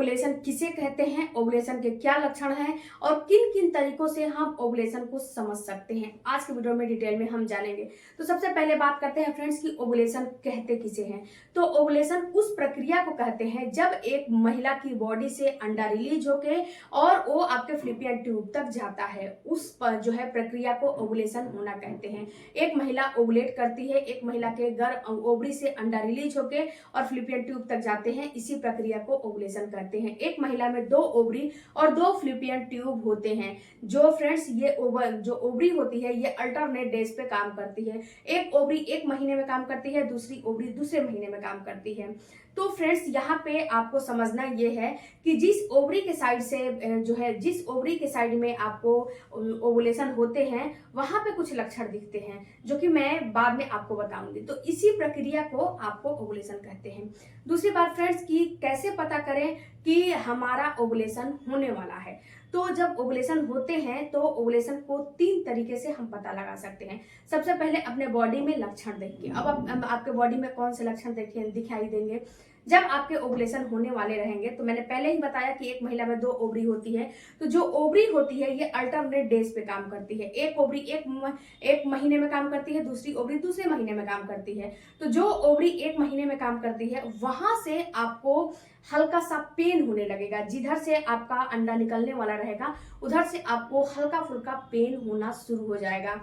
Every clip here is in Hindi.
ओवुलेशन किसे कहते हैं, ओवुलेशन के क्या लक्षण हैं और किन किन तरीकों से हम ओवुलेशन को समझ सकते हैं, आज के वीडियो में डिटेल में हम जानेंगे। तो सबसे पहले बात करते हैं फ्रेंड्स कि ओवुलेशन कहते किसे हैं। तो ओवुलेशन उस प्रक्रिया को कहते हैं जब एक महिला की बॉडी से अंडा रिलीज होके और वो आपके फैलोपियन ट्यूब तक जाता है, उस पर जो है प्रक्रिया को ओवुलेशन होना कहते हैं। एक महिला ओवुलेट करती है, एक महिला के गर्भ ओवरी से अंडा रिलीज होके और फैलोपियन ट्यूब तक जाते हैं, इसी प्रक्रिया को ओवुलेशन कहते हैं। एक महिला में 2 ओवरी और 2 फैलोपियन ट्यूब होते हैं। जो फ्रेंड्स ये जो ओवरी होती है ये अल्टरनेट डेज पे काम करती है। एक ओवरी एक महीने में काम करती है, दूसरी ओवरी दूसरे महीने में काम करती है। तो फ्रेंड्स यहाँ पे आपको समझना ये है कि जिस ओवरी के साइड से जो है जिस ओवरी के साइड में आपको ओवुलेशन होते हैं वहां पे कुछ लक्षण दिखते हैं जो कि मैं बाद में आपको बताऊंगी। तो इसी प्रक्रिया को आपको ओवुलेशन कहते हैं। दूसरी बात फ्रेंड्स कि कैसे पता करें कि हमारा ओवुलेशन होने वाला है। तो जब ओवुलेशन होते हैं तो ओवुलेशन को 3 तरीके से हम पता लगा सकते हैं। सबसे पहले अपने बॉडी में लक्षण देखिए। अब आपके बॉडी में कौन से लक्षण दिखाई देंगे जब आपके ओवुलेशन होने वाले रहेंगे। तो मैंने पहले ही बताया कि एक महिला में 2 ओवरी होती है। तो जो ओवरी होती है ये अल्टरनेट डेज पे काम करती है। एक ओवरी एक महीने में काम करती है, दूसरी ओवरी दूसरे महीने में काम करती है। तो जो ओवरी एक महीने में काम करती है वहां से आपको हल्का सा पेन होने लगेगा। जिधर से आपका अंडा निकलने वाला रहेगा उधर से आपको हल्का फुल्का पेन होना शुरू हो जाएगा।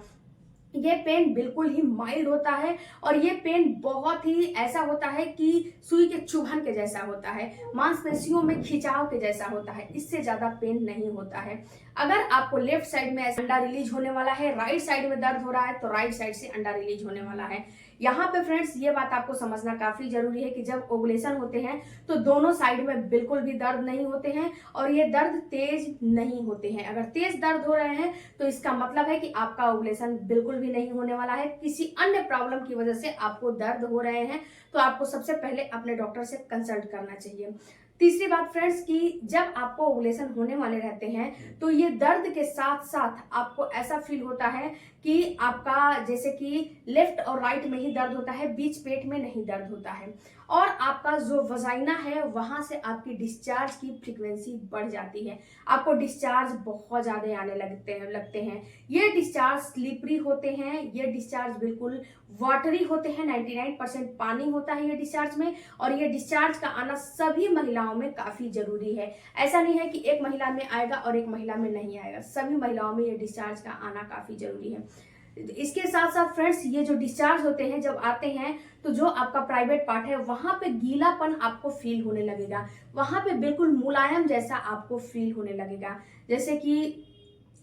ये पेन बिल्कुल ही माइल्ड होता है और ये पेन बहुत ही ऐसा होता है कि सुई के चुभन के जैसा होता है, मांसपेशियों में खिंचाव के जैसा होता है, इससे ज्यादा पेन नहीं होता है। अगर आपको लेफ्ट साइड में अंडा रिलीज होने वाला है, राइट साइड में दर्द हो रहा है तो राइट साइड से अंडा रिलीज होने वाला है। यहाँ पे फ्रेंड्स ये बात आपको समझना काफी जरूरी है कि जब ओवुलेशन होते हैं तो दोनों साइड में बिल्कुल भी दर्द नहीं होते हैं और ये दर्द तेज नहीं होते हैं। अगर तेज दर्द हो रहे हैं तो इसका मतलब है कि आपका ओवुलेशन बिल्कुल भी नहीं होने वाला है। किसी अन्य प्रॉब्लम की वजह से आपको दर्द हो रहे हैं तो आपको सबसे पहले अपने डॉक्टर से कंसल्ट करना चाहिए। तीसरी बात फ्रेंड्स कि जब आपको ओवुलेशन होने वाले रहते हैं तो ये दर्द के साथ साथ आपको ऐसा फील होता है कि आपका जैसे कि लेफ्ट और राइट में ही दर्द होता है, बीच पेट में नहीं दर्द होता है। और आपका जो वजाइना है वहां से आपकी डिस्चार्ज की फ्रीक्वेंसी बढ़ जाती है। आपको डिस्चार्ज बहुत ज्यादा आने लगते हैं। ये डिस्चार्ज स्लिपरी होते हैं, ये डिस्चार्ज बिल्कुल वाटरी होते हैं। 99% पानी होता है ये डिस्चार्ज में और ये डिस्चार्ज का आना सभी महिलाओं में काफी जरूरी है। ऐसा नहीं है कि एक महिला में आएगा और एक महिला में नहीं आएगा, सभी महिलाओं में ये डिस्चार्ज का आना काफी जरूरी है। इसके साथ साथ फ्रेंड्स ये जो डिस्चार्ज होते हैं जब आते हैं तो जो आपका प्राइवेट पार्ट है वहां पे गीलापन आपको फील होने लगेगा, वहां पे बिल्कुल मुलायम जैसा आपको फील होने लगेगा। जैसे कि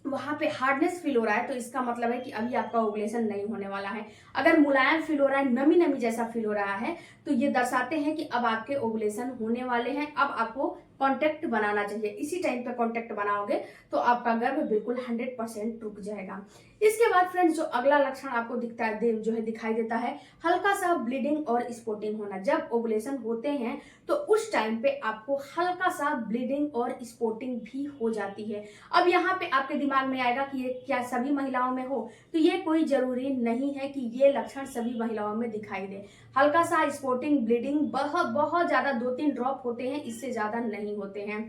वहां पे हार्डनेस फील हो रहा है तो इसका मतलब है कि अभी आपका ओवुलेशन नहीं होने वाला है। अगर मुलायम फील हो रहा है, नमी नमी जैसा फील हो रहा है तो ये दर्शाते हैं कि अब आपके ओवुलेशन होने वाले हैं। अब आपको कांटेक्ट बनाना चाहिए। इसी टाइम पे कांटेक्ट बनाओगे तो आपका गर्भ बिल्कुल 100% रुक जाएगा। इसके बाद फ्रेंड्स जो अगला लक्षण आपको दिखाई देता है हल्का सा ब्लीडिंग और स्पॉटिंग होना। जब ओवुलेशन होते हैं तो उस टाइम पे आपको हल्का सा ब्लीडिंग और स्पॉटिंग भी हो जाती है। अब यहाँ पे आपके दिमाग में आएगा कि ये क्या सभी महिलाओं में हो, तो ये कोई जरूरी नहीं है कि ये लक्षण सभी महिलाओं में दिखाई दे। हल्का सा स्पॉटिंग ब्लीडिंग बहुत ज्यादा 2-3 ड्रॉप होते हैं, इससे ज्यादा नहीं होते हैं।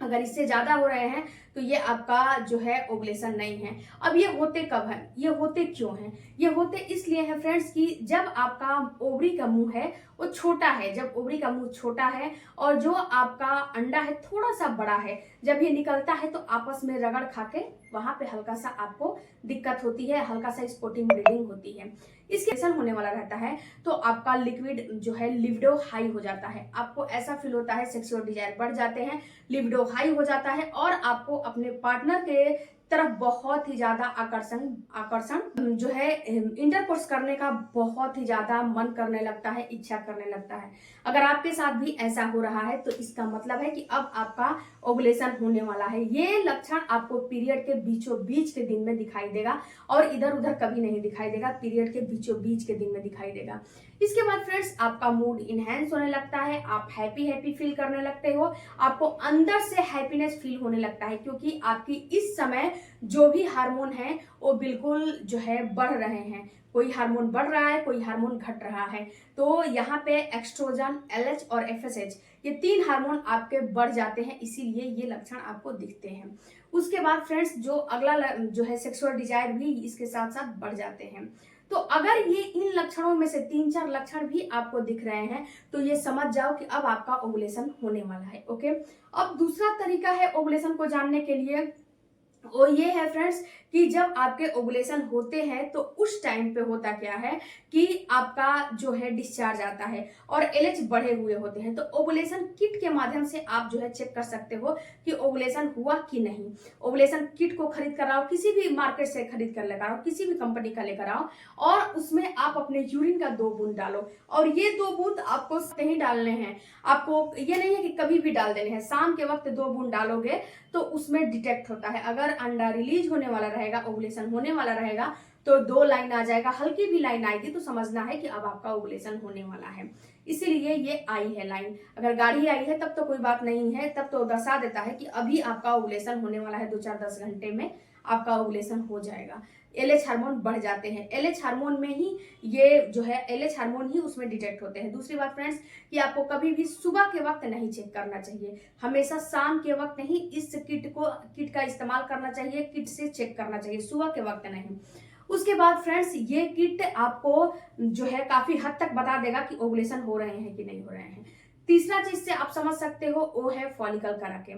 अगर इससे ज्यादा हो रहे हैं तो ये आपका जो है ओवुलेशन नहीं है। अब ये होते कब है, ये होते क्यों हैं? ये होते इसलिए है फ्रेंड्स कि जब आपका ओवरी का मुंह है वो छोटा है, जब ओवरी का मुंह छोटा है और जो आपका अंडा है थोड़ा सा बड़ा है, जब ये निकलता है तो आपस में रगड़ खाके वहां पे हल्का सा आपको दिक्कत होती है, हल्का सा स्पॉटिंग ब्लीडिंग होती है। इसके होने वाला रहता है तो आपका लिक्विड जो है लिबिडो हाई हो जाता है। आपको ऐसा फील होता है सेक्सुअल डिजायर बढ़ जाते हैं, लिबिडो हाई हो जाता है और आपको अपने पार्टनर के तरफ बहुत ही ज्यादा आकर्षण जो है इंटरकोर्स करने का बहुत ही ज्यादा मन करने लगता है, इच्छा करने लगता है। अगर आपके साथ भी ऐसा हो रहा है तो इसका मतलब है कि अब आपका ओवुलेशन होने वाला है। ये लक्षण आपको पीरियड के बीचों बीच के दिन में दिखाई देगा और इधर उधर कभी नहीं दिखाई देगा, पीरियड के बीचों बीच के दिन में दिखाई देगा। इसके बाद फ्रेंड्स आपका मूड इनहेंस होने लगता है, आप हैप्पी फील करने लगते हो, आपको अंदर से हैप्पीनेस फील होने लगता है क्योंकि आपकी इस समय जो भी हार्मोन है वो बिल्कुल जो है बढ़ रहे हैं। कोई हार्मोन बढ़ रहा है, कोई हार्मोन घट रहा है। तो यहाँ पे एक्स्ट्रोजन, LH और FSH ये 3 हार्मोन आपके बढ़ जाते हैं, इसीलिए ये लक्षण आपको दिखते हैं। उसके बाद फ्रेंड्स जो अगला जो है सेक्सुअल डिजायर भी इसके साथ साथ बढ़ जाते हैं। तो अगर ये इन लक्षणों में से 3-4 लक्षण भी आपको दिख रहे हैं तो ये समझ जाओ कि अब आपका ओवुलेशन होने वाला है। ओके, अब दूसरा तरीका है ओवुलेशन को जानने के लिए, और ये है फ्रेंड्स कि जब आपके ओवुलेशन होते हैं तो उस टाइम पे होता क्या है कि आपका जो है डिस्चार्ज आता है और एलएच बढ़े हुए होते हैं। तो ओवुलेशन किट के माध्यम से आप जो है चेक कर सकते हो कि ओवुलेशन हुआ कि नहीं। ओवुलेशन किट को खरीद कर आओ, किसी भी मार्केट से खरीद कर लेकर आओ, किसी भी कंपनी का लेकर आओ, और उसमें आप अपने यूरिन का 2 बूंद डालो, और ये 2 बूंद आपको नहीं डालने हैं, आपको ये नहीं है कि कभी भी डाल देने हैं। शाम के वक्त 2 बूंद डालोगे तो उसमें डिटेक्ट होता है, अगर अंडा रिलीज होने वाला रहेगा, ओवुलेशन होने वाला रहेगा, तो 2 लाइन आ जाएगा, हल्की भी लाइन आएगी तो समझना है कि अब आपका ओवुलेशन होने वाला है। इसीलिए ये आई है लाइन। अगर गाढ़ी आई है तब तो कोई बात नहीं है, तब तो दर्शा देता है कि अभी आपका ओवुलेशन होने वाला है, 2-4-10 घंटे में आपका ओवुलेशन हो जाएगा। एलएच हार्मोन बढ़ जाते हैं, एलएच हार्मोन में ही ये जो है एलएच हार्मोन ही उसमें डिटेक्ट होते हैं। दूसरी बात फ्रेंड्स कि आपको कभी भी सुबह के वक्त नहीं चेक करना चाहिए, हमेशा शाम के वक्त नहीं इस किट का इस्तेमाल करना चाहिए, किट से चेक करना चाहिए, सुबह के वक्त नहीं। उसके बाद फ्रेंड्स ये किट आपको जो है काफी हद तक बता देगा कि ओवुलेशन हो रहे हैं कि नहीं हो रहे हैं। तीसरा चीज से आप समझ सकते हो वो है फॉलिकल करा के।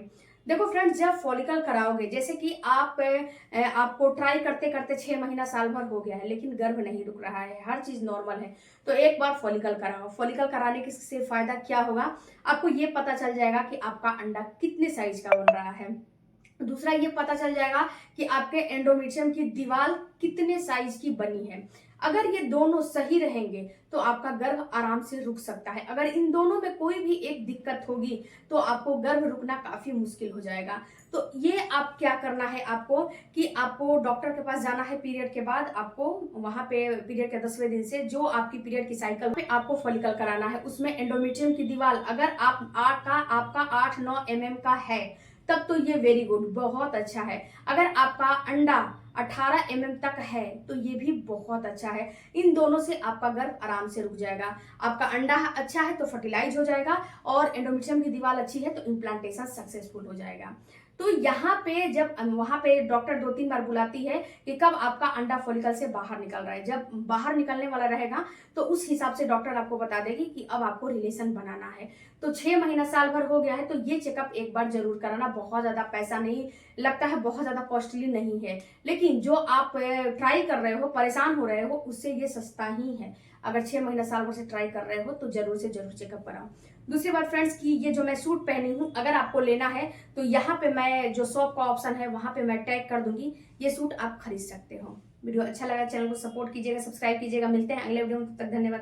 देखो फ्रेंड्स, जब फॉलिकल कराओगे, जैसे कि आपको ट्राई करते करते 6 महीना साल भर हो गया है लेकिन गर्भ नहीं रुक रहा है, हर चीज नॉर्मल है, तो एक बार फॉलिकल कराओ। फॉलिकल कराने से फायदा क्या होगा, आपको ये पता चल जाएगा कि आपका अंडा कितने साइज का बन रहा है। दूसरा ये पता चल जाएगा कि आपके एंडोमेट्रियम की दीवार कितने साइज की बनी है। अगर ये दोनों सही रहेंगे तो आपका गर्भ आराम से रुक सकता है। अगर इन दोनों में कोई भी एक दिक्कत होगी तो आपको गर्भ रुकना काफी मुश्किल हो जाएगा। तो ये आप क्या करना है आपको कि आपको डॉक्टर के पास जाना है पीरियड के बाद, आपको वहां पे पीरियड के 10वें दिन से जो आपकी पीरियड की साइकिल में आपको फॉलिकल कराना है, उसमें एंडोमेट्रियम की दीवार अगर आपका 8-9 mm का है तब तो ये वेरी गुड, बहुत अच्छा है। अगर आपका अंडा 18 mm तक है तो ये भी बहुत अच्छा है। इन दोनों से आपका गर्भ आराम से रुक जाएगा। आपका अंडा अच्छा है तो फर्टिलाइज हो जाएगा, और एंडोमेट्रियम की दीवार अच्छी है तो इम्प्लांटेशन सक्सेसफुल हो जाएगा। तो यहाँ पे जब वहां पे डॉक्टर 2-3 बार बुलाती है कि कब आपका अंडा फॉलिकल से बाहर निकल रहा है, जब बाहर निकलने वाला रहेगा तो उस हिसाब से डॉक्टर आपको बता देगी कि अब आपको रिलेशन बनाना है। तो 6 महीना साल भर हो गया है तो ये चेकअप एक बार जरूर कराना, बहुत ज्यादा पैसा नहीं लगता है, बहुत ज्यादा कॉस्टली नहीं है, लेकिन जो आप ट्राई कर रहे हो, परेशान हो रहे हो, उससे ये सस्ता ही है। अगर 6 महीना साल भर से ट्राई कर रहे हो तो जरूर से जरूर चेकअप कराओ। दूसरी बात फ्रेंड्स कि ये जो मैं सूट पहनी हूँ, अगर आपको लेना है तो यहाँ पे मैं जो शॉप का ऑप्शन है वहां पे मैं टैग कर दूंगी, ये सूट आप खरीद सकते हो। वीडियो अच्छा लगा चैनल को सपोर्ट कीजिएगा, सब्सक्राइब कीजिएगा। मिलते हैं अगले वीडियो में, तब तक धन्यवाद।